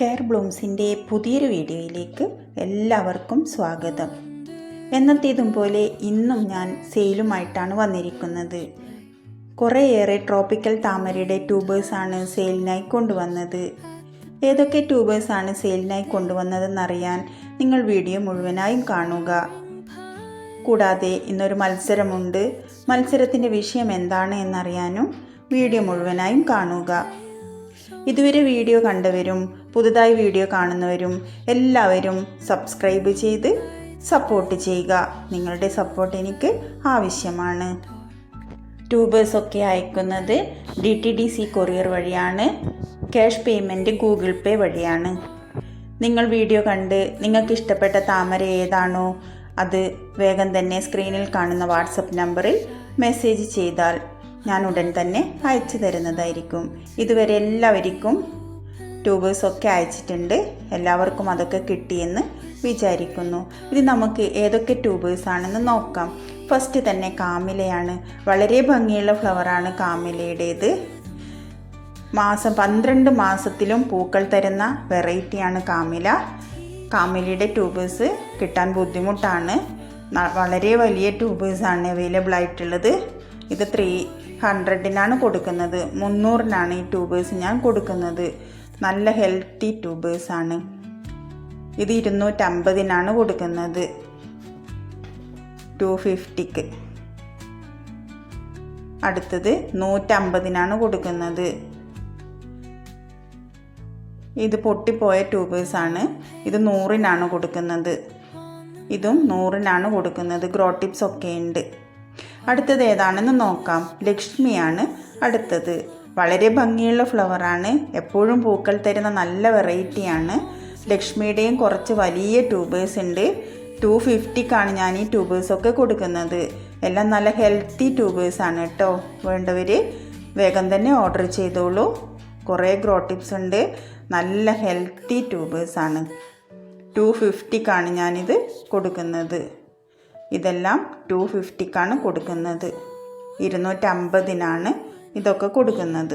Care ബ്ലൂംസിൻ്റെ പുതിയൊരു വീഡിയോയിലേക്ക് എല്ലാവർക്കും സ്വാഗതം. എന്നത്തേതും പോലെ ഇന്നും ഞാൻ സെയിലുമായിട്ടാണ് വന്നിരിക്കുന്നത്. കുറേയേറെ ട്രോപ്പിക്കൽ താമരയുടെ ട്യൂബേഴ്സാണ് സെയിലിനായി കൊണ്ടുവന്നത്. ഏതൊക്കെ ട്യൂബേഴ്സാണ് സെയിലിനായി കൊണ്ടുവന്നതെന്നറിയാൻ നിങ്ങൾ വീഡിയോ മുഴുവനായും കാണുക. കൂടാതെ ഇന്നൊരു മത്സരമുണ്ട്. മത്സരത്തിൻ്റെ വിഷയം എന്താണ് എന്നറിയാനും വീഡിയോ മുഴുവനായും കാണുക. ഇതുവരെ വീഡിയോ കണ്ടവരും പുതുതായി വീഡിയോ കാണുന്നവരും എല്ലാവരും സബ്സ്ക്രൈബ് ചെയ്ത് സപ്പോർട്ട് ചെയ്യുക. നിങ്ങളുടെ സപ്പോർട്ട് എനിക്ക് ആവശ്യമാണ്. ട്യൂബേഴ്സൊക്കെ അയക്കുന്നത് DTDC കൊറിയർ വഴിയാണ്. ക്യാഷ് പേയ്മെൻറ്റ് ഗൂഗിൾ പേ വഴിയാണ്. നിങ്ങൾ വീഡിയോ കണ്ട് നിങ്ങൾക്ക് ഇഷ്ടപ്പെട്ട താമര ഏതാണോ അത് വേഗം തന്നെ സ്ക്രീനിൽ കാണുന്ന വാട്സപ്പ് നമ്പറിൽ മെസ്സേജ് ചെയ്താൽ ഞാൻ ഉടൻ തന്നെ അയച്ചു തരുന്നതായിരിക്കും. ഇതുവരെ എല്ലാവർക്കും ട്യൂബേഴ്സൊക്കെ അയച്ചിട്ടുണ്ട്. എല്ലാവർക്കും അതൊക്കെ കിട്ടിയെന്ന് വിചാരിക്കുന്നു. ഇത് നമുക്ക് ഏതൊക്കെ ട്യൂബേഴ്സാണെന്ന് നോക്കാം. ഫസ്റ്റ് തന്നെ കാമിലയാണ്. വളരെ ഭംഗിയുള്ള ഫ്ലവറാണ് കാമിലയുടേത്. 12 മാസത്തിലും പൂക്കൾ തരുന്ന വെറൈറ്റിയാണ് കാമില. കാമിലയുടെ ട്യൂബേഴ്സ് കിട്ടാൻ ബുദ്ധിമുട്ടാണ്. വളരെ വലിയ ട്യൂബേഴ്സാണ് അവൈലബിൾ ആയിട്ടുള്ളത്. ഇത് 300-നാണ് കൊടുക്കുന്നത്. 300-നാണ് ഈ ട്യൂബേഴ്സ് ഞാൻ കൊടുക്കുന്നത്. നല്ല ഹെൽത്തി ട്യൂബേഴ്സാണ്. ഇത് 250-നാണ് കൊടുക്കുന്നത്. 250-ക്ക്. അടുത്തത് 150-നാണ് കൊടുക്കുന്നത്. ഇത് പൊട്ടിപ്പോയ ട്യൂബേഴ്സാണ്. ഇത് 100-നാണ് കൊടുക്കുന്നത്. ഇതും 100-നാണ് കൊടുക്കുന്നത്. ഗ്രോ ടിപ്സ് ഒക്കെ ഉണ്ട്. അടുത്തത് ഏതാണെന്ന് നോക്കാം. ലക്ഷ്മിയാണ് അടുത്തത്. വളരെ ഭംഗിയുള്ള ഫ്ലവറാണ്. എപ്പോഴും പൂക്കൾ തരുന്ന നല്ല വെറൈറ്റിയാണ്. ലക്ഷ്മിയുടെയും കുറച്ച് വലിയ ട്യൂബേഴ്സ് ഉണ്ട്. 250-ക്കാണ് ഞാൻ ഈ ട്യൂബേഴ്സൊക്കെ കൊടുക്കുന്നത്. എല്ലാം നല്ല ഹെൽത്തി ട്യൂബേഴ്സാണ് കേട്ടോ. വേണ്ടവർ വേഗം തന്നെ ഓർഡർ ചെയ്തോളൂ. കുറേ ഗ്രോ ടിപ്സ് ഉണ്ട്. നല്ല ഹെൽത്തി ട്യൂബേഴ്സാണ്. 250-ക്കാണ് ഞാനിത് കൊടുക്കുന്നത്. ഇതെല്ലാം 250-ക്കാണ് കൊടുക്കുന്നത്. 250-നാണ് ഇതൊക്കെ കൊടുക്കുന്നത്.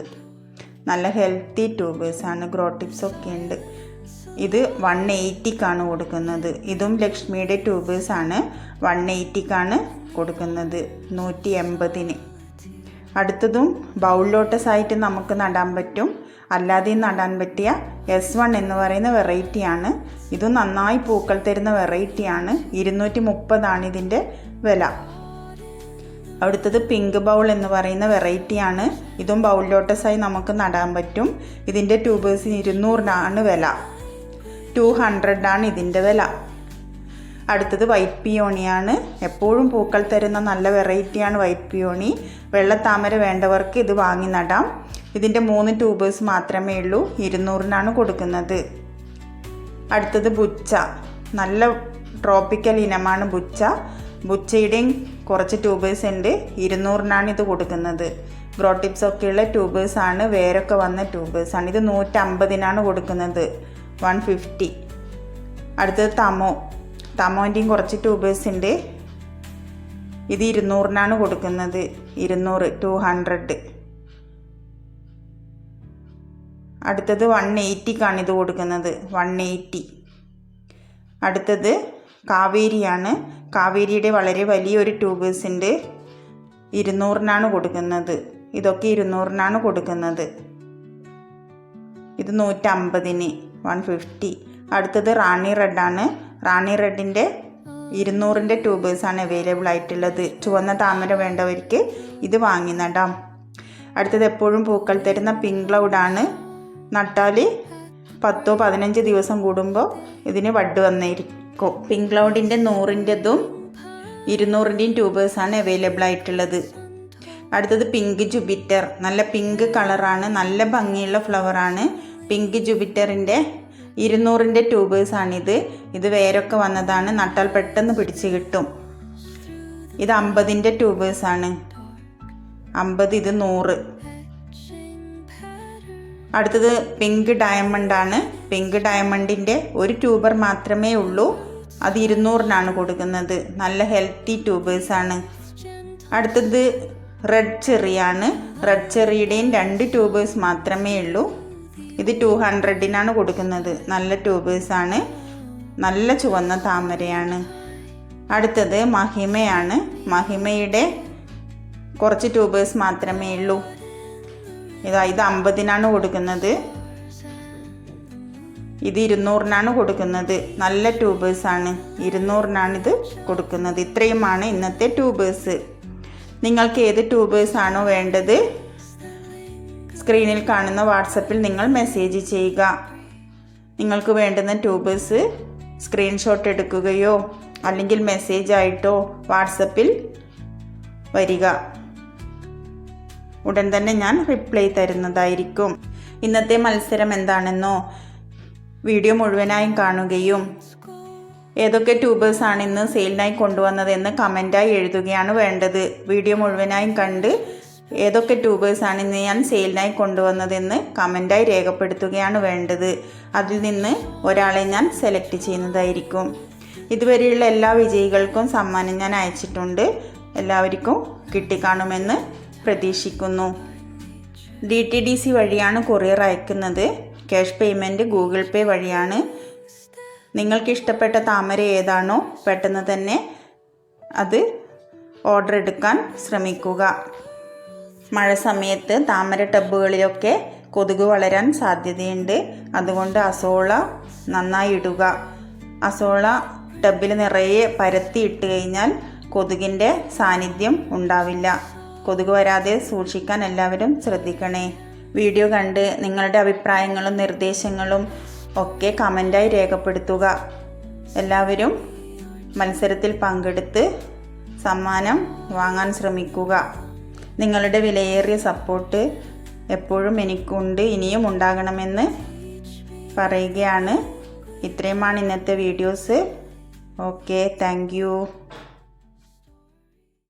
നല്ല ഹെൽത്തി ട്യൂബേഴ്സാണ്. ഗ്രോ ടിപ്സ് ഒക്കെ ഉണ്ട്. ഇത് 180-ക്കാണ് കൊടുക്കുന്നത്. ഇതും ലക്ഷ്മിയുടെ ട്യൂബേഴ്സാണ്. 180-ക്കാണ് കൊടുക്കുന്നത്. 180-ന്. അടുത്തതും ബൗൾ ലോട്ടസ് ആയിട്ട് നമുക്ക് നടാൻ പറ്റും. അല്ലാതെയും നടാൻ പറ്റിയ S1 എന്ന് പറയുന്ന വെറൈറ്റിയാണ്. ഇത് നന്നായി പൂക്കൾ തരുന്ന വെറൈറ്റിയാണ്. 230-ആണ് ഇതിൻ്റെ വില. അടുത്തത് പിങ്ക് ബൗൾ എന്ന് പറയുന്ന വെറൈറ്റിയാണ്. ഇതും ബൗൾ ലോട്ടസായി നമുക്ക് നടാൻ പറ്റും. ഇതിൻ്റെ ട്യൂബേഴ്സിന് 200-നാണ് വില. 200-ആണ് ഇതിൻ്റെ വില. അടുത്തത് വൈറ്റ് പിയോണിയാണ്. എപ്പോഴും പൂക്കൾ തരുന്ന നല്ല വെറൈറ്റിയാണ് വൈറ്റ് പിയോണി. വെള്ളത്താമര വേണ്ടവർക്ക് ഇത് വാങ്ങി നടാം. ഇതിൻ്റെ 3 ട്യൂബേഴ്സ് മാത്രമേ ഉള്ളൂ. 200-നാണ് കൊടുക്കുന്നത്. അടുത്തത് ബുച്ച. നല്ല ട്രോപ്പിക്കൽ ഇനമാണ് ബുച്ച. ബുച്ചയുടെയും കുറച്ച് ട്യൂബേഴ്സ് ഉണ്ട്. 200-നാണ് ഇത് കൊടുക്കുന്നത്. ഗ്രോ ടിപ്സ് ഒക്കെയുള്ള ട്യൂബേഴ്സാണ്. വേരൊക്കെ വന്ന ട്യൂബേഴ്സാണ്. ഇത് 150-നാണ് കൊടുക്കുന്നത്. 150. അടുത്തത് തമോൻ്റെയും കുറച്ച് ട്യൂബേഴ്സ് ഉണ്ട്. ഇത് 200-നാണ് കൊടുക്കുന്നത്. 200. അടുത്തത് 180-ക്കാണ് ഇത് കൊടുക്കുന്നത്. 180. അടുത്തത് കാവേരിയാണ്. കാവേരിയുടെ വളരെ വലിയൊരു ട്യൂബേഴ്സ് ഉണ്ട്. 200-നാണ് കൊടുക്കുന്നത്. ഇതൊക്കെ 200-നാണ് കൊടുക്കുന്നത്. ഇത് 150-ന്. 150. അടുത്തത് റാണി റെഡാണ്. റാണി റെഡിൻ്റെ 200-ൻ്റെ ട്യൂബേഴ്സാണ് അവൈലബിൾ ആയിട്ടുള്ളത്. ചുവന്ന താമര വേണ്ടവർക്ക് ഇത് വാങ്ങി നടാം. അടുത്തത് എപ്പോഴും പൂക്കൾ തരുന്ന പിങ്ക് ക്ലൗഡാണ്. നട്ടാൽ 10-15 ദിവസം കൂടുമ്പോൾ ഇതിന് വഡ് വന്നിരിക്കും. പിങ്ക് ക്ലൗഡിൻ്റെ 100-ൻ്റെതും 200-ൻ്റെയും ട്യൂബേഴ്സാണ് അവൈലബിൾ ആയിട്ടുള്ളത്. അടുത്തത് പിങ്ക് ജുപിറ്റർ. നല്ല പിങ്ക് കളറാണ്. നല്ല ഭംഗിയുള്ള ഫ്ലവറാണ്. പിങ്ക് ജുപിറ്ററിൻ്റെ 200-ൻ്റെ ട്യൂബേഴ്സാണിത്. ഇത് വേരൊക്കെ വന്നതാണ്. നട്ടാൽ പെട്ടെന്ന് പിടിച്ച് കിട്ടും. ഇത് 50-ൻ്റെ ട്യൂബേഴ്സാണ്. 50. ഇത് 100. അടുത്തത് പിങ്ക് ഡയമണ്ടാണ്. പിങ്ക് ഡയമണ്ടിൻ്റെ ഒരു ട്യൂബർ മാത്രമേ ഉള്ളൂ. അത് 200-നാണ് കൊടുക്കുന്നത്. നല്ല ഹെൽത്തി ട്യൂബേഴ്സാണ്. അടുത്തത് റെഡ് ചെറിയാണ്. റെഡ് ചെറിയുടെയും 2 ട്യൂബേഴ്സ് മാത്രമേ ഉള്ളൂ. ഇത് 200-നാണ് കൊടുക്കുന്നത്. നല്ല ട്യൂബേഴ്സാണ്, നല്ല ചുവന്ന താമരയാണ്. അടുത്തത് മഹിമയാണ്. മഹിമയുടെ കുറച്ച് ട്യൂബേഴ്സ് മാത്രമേ ഉള്ളൂ. ഇത് 50-നാണ് കൊടുക്കുന്നത്. ഇത് 200-നാണ് കൊടുക്കുന്നത്. നല്ല ട്യൂബേഴ്സാണ്, 200-നാണ് ഇത് കൊടുക്കുന്നത്. ഇത്രയുമാണ് ഇന്നത്തെ ട്യൂബേഴ്സ്. നിങ്ങൾക്ക് ഏത് ട്യൂബേഴ്സാണോ വേണ്ടത് സ്ക്രീനിൽ കാണുന്ന വാട്സപ്പിൽ നിങ്ങൾ മെസ്സേജ് ചെയ്യുക. നിങ്ങൾക്ക് വേണ്ടുന്ന ട്യൂബേഴ്സ് സ്ക്രീൻഷോട്ട് എടുക്കുകയോ അല്ലെങ്കിൽ മെസ്സേജ് ആയിട്ടോ വാട്സപ്പിൽ വരിക. ഉടൻ തന്നെ ഞാൻ റിപ്ലൈ തരുന്നതായിരിക്കും. ഇന്നത്തെ മത്സരം എന്താണെന്നോ വീഡിയോ മുഴുവനായും കാണുകയും ഏതൊക്കെ ട്യൂബേഴ്സാണ് ഇന്ന് സെയിലിനായി കൊണ്ടുവന്നതെന്ന് കമൻറ്റായി എഴുതുകയാണ് വേണ്ടത്. വീഡിയോ മുഴുവനായും കണ്ട് ഏതൊക്കെ ട്യൂബേഴ്സാണ് ഇന്ന് ഞാൻ സെയിലിനായി കൊണ്ടുവന്നതെന്ന് കമൻറ്റായി രേഖപ്പെടുത്തുകയാണ് വേണ്ടത്. അതിൽ നിന്ന് ഒരാളെ ഞാൻ സെലക്ട് ചെയ്യുന്നതായിരിക്കും. ഇതുവരെയുള്ള എല്ലാ വിജയികൾക്കും സമ്മാനം ഞാൻ അയച്ചിട്ടുണ്ട്. എല്ലാവർക്കും കിട്ടിക്കാണുമെന്ന് പ്രതീക്ഷിക്കുന്നു. DTDC വഴിയാണ് കൊറിയർ അയക്കുന്നത്. ക്യാഷ് പേയ്മെൻറ്റ് ഗൂഗിൾ പേ വഴിയാണ്. നിങ്ങൾക്ക് ഇഷ്ടപ്പെട്ട താമര ഏതാണോ പെട്ടെന്ന് തന്നെ അത് ഓർഡർ എടുക്കാൻ ശ്രമിക്കുക. മഴ സമയത്ത് താമര ടബുകളിലൊക്കെ കൊതുക് വളരാൻ സാധ്യതയുണ്ട്. അതുകൊണ്ട് അസോള നന്നായി ഇടുക. അസോള ടബിൽ നിറയെ പരത്തി ഇട്ട് കഴിഞ്ഞാൽ കൊതുകിൻ്റെ സാന്നിധ്യം ഉണ്ടാവില്ല. കൊതുക് വരാതെ സൂക്ഷിക്കാൻ എല്ലാവരും ശ്രദ്ധിക്കണേ. വീഡിയോ കണ്ട് നിങ്ങളുടെ അഭിപ്രായങ്ങളും നിർദ്ദേശങ്ങളും ഒക്കെ കമൻറ്റായി രേഖപ്പെടുത്തുക. എല്ലാവരും മത്സരത്തിൽ പങ്കെടുത്ത് സമ്മാനം വാങ്ങാൻ ശ്രമിക്കുക. നിങ്ങളുടെ വിലയേറിയ സപ്പോർട്ട് എപ്പോഴും എനിക്കുണ്ട്, ഇനിയും ഉണ്ടാകണമെന്ന് പറയുകയാണ്. ഇത്രയുമാണ് ഇന്നത്തെ വീഡിയോസ്. Okay, thank you.